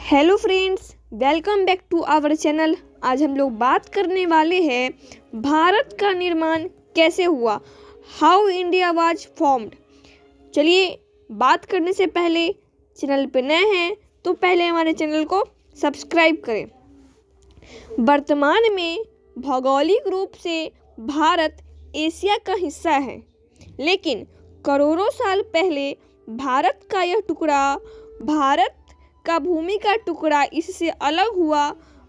Hello friends, welcome back to our channel. आज हम लोग बात करने वाले हैं भारत का निर्माण कैसे हुआ, हाउ इंडिया वाज फॉर्म्ड। चलिए, बात करने से पहले चैनल पे नए हैं तो पहले हमारे चैनल को सब्सक्राइब करें। वर्तमान में भौगोलिक रूप से भारत एशिया का हिस्सा है, लेकिन करोड़ों साल पहले भारत का यह टुकड़ा भारत का भूमि का टुकड़ा इससे अलग हुआ।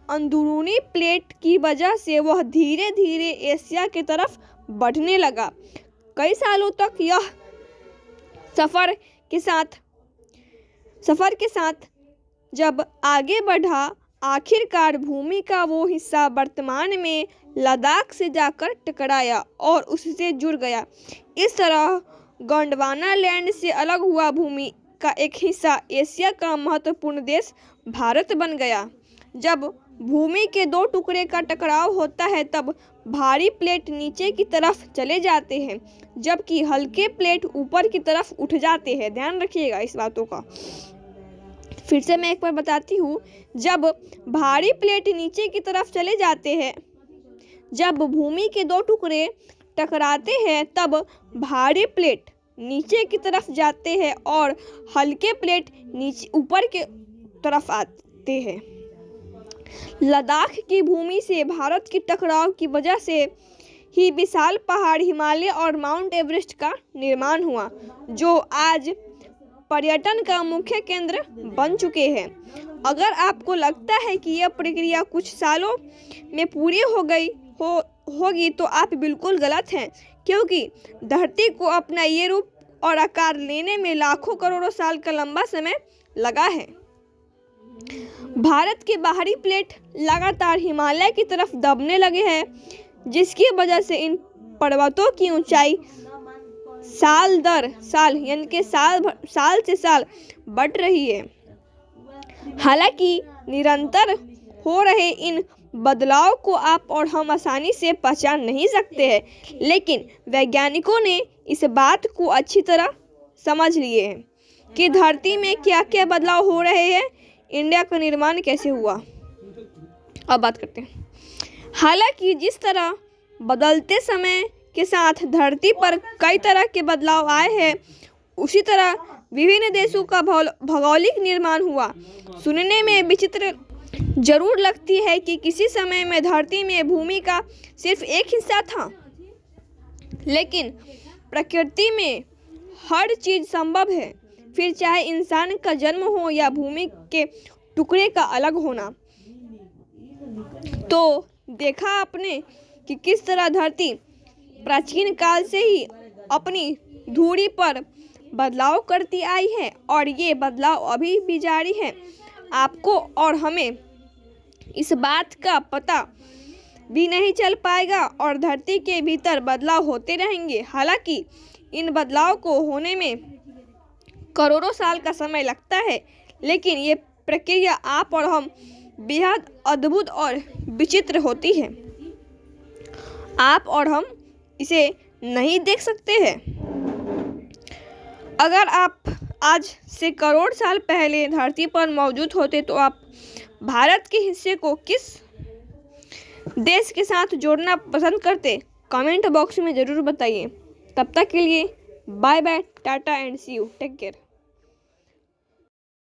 अंदरूनी प्लेट की वजह से वह धीरे धीरे एशिया की तरफ बढ़ने लगा। कई सालों तक यह सफ़र के साथ जब आगे बढ़ा, आखिरकार भूमि का वो हिस्सा वर्तमान में लद्दाख से जाकर टकराया और उससे जुड़ गया। इस तरह गोंडवाना लैंड से अलग हुआ भूमि का एक हिस्सा एशिया का महत्वपूर्ण देश भारत बन गया। जब भूमि के दो टुकड़े का टकराव होता है तब भारी प्लेट नीचे की तरफ चले जाते हैं, जबकि हल्के प्लेट ऊपर की तरफ उठ जाते हैं। ध्यान रखिएगा इस बातों का। फिर से मैं एक बार बताती हूँ। जब भारी प्लेट नीचे की तरफ चले जाते हैं, जब भूमि के दो टुकड़े टकराते हैं तब भारी प्लेट नीचे की तरफ जाते हैं और हल्के प्लेट नीचे ऊपर के तरफ आते हैं। लद्दाख की भूमि से भारत के टकराव की वजह से ही विशाल पहाड़ हिमालय और माउंट एवरेस्ट का निर्माण हुआ, जो आज पर्यटन का मुख्य केंद्र बन चुके हैं। अगर आपको लगता है कि यह प्रक्रिया कुछ सालों में पूरी होगी तो आप बिल्कुल गलत हैं, क्योंकि धरती को अपना ये रूप और आकार लेने में लाखों करोड़ों साल का लंबा समय लगा है। भारत के बाहरी प्लेट लगातार हिमालय की तरफ दबने लगे हैं, जिसकी वजह से इन पर्वतों की ऊंचाई साल दर साल यानी कि साल से साल बढ़ रही है। हालांकि निरंतर हो रहे इन बदलाव को आप और हम आसानी से पहचान नहीं सकते हैं, लेकिन वैज्ञानिकों ने इस बात को अच्छी तरह समझ लिए हैं कि धरती में क्या क्या बदलाव हो रहे हैं, इंडिया का निर्माण कैसे हुआ। अब बात करते हैं। हालांकि जिस तरह बदलते समय के साथ धरती पर कई तरह के बदलाव आए हैं, उसी तरह विभिन्न देशों का भौगोलिक निर्माण हुआ। सुनने में विचित्र जरूर लगती है कि किसी समय में धरती में भूमि का सिर्फ एक हिस्सा था, लेकिन प्रकृति में हर चीज संभव है, फिर चाहे इंसान का जन्म हो या भूमि के टुकड़े का अलग होना। तो देखा आपने कि किस तरह धरती प्राचीन काल से ही अपनी धुरी पर बदलाव करती आई है और ये बदलाव अभी भी जारी है। आपको और हमें इस बात का पता भी नहीं चल पाएगा और धरती के भीतर बदलाव होते रहेंगे। हालांकि इन बदलाव को होने में करोड़ों साल का समय लगता है, लेकिन ये प्रक्रिया आप और हम बेहद अद्भुत और विचित्र होती है। आप और हम इसे नहीं देख सकते हैं। अगर आप आज से करोड़ साल पहले धरती पर मौजूद होते तो आप भारत के हिस्से को किस देश के साथ जोड़ना पसंद करते? कमेंट बॉक्स में ज़रूर बताइए। तब तक के लिए bye bye, tata and see you, take care.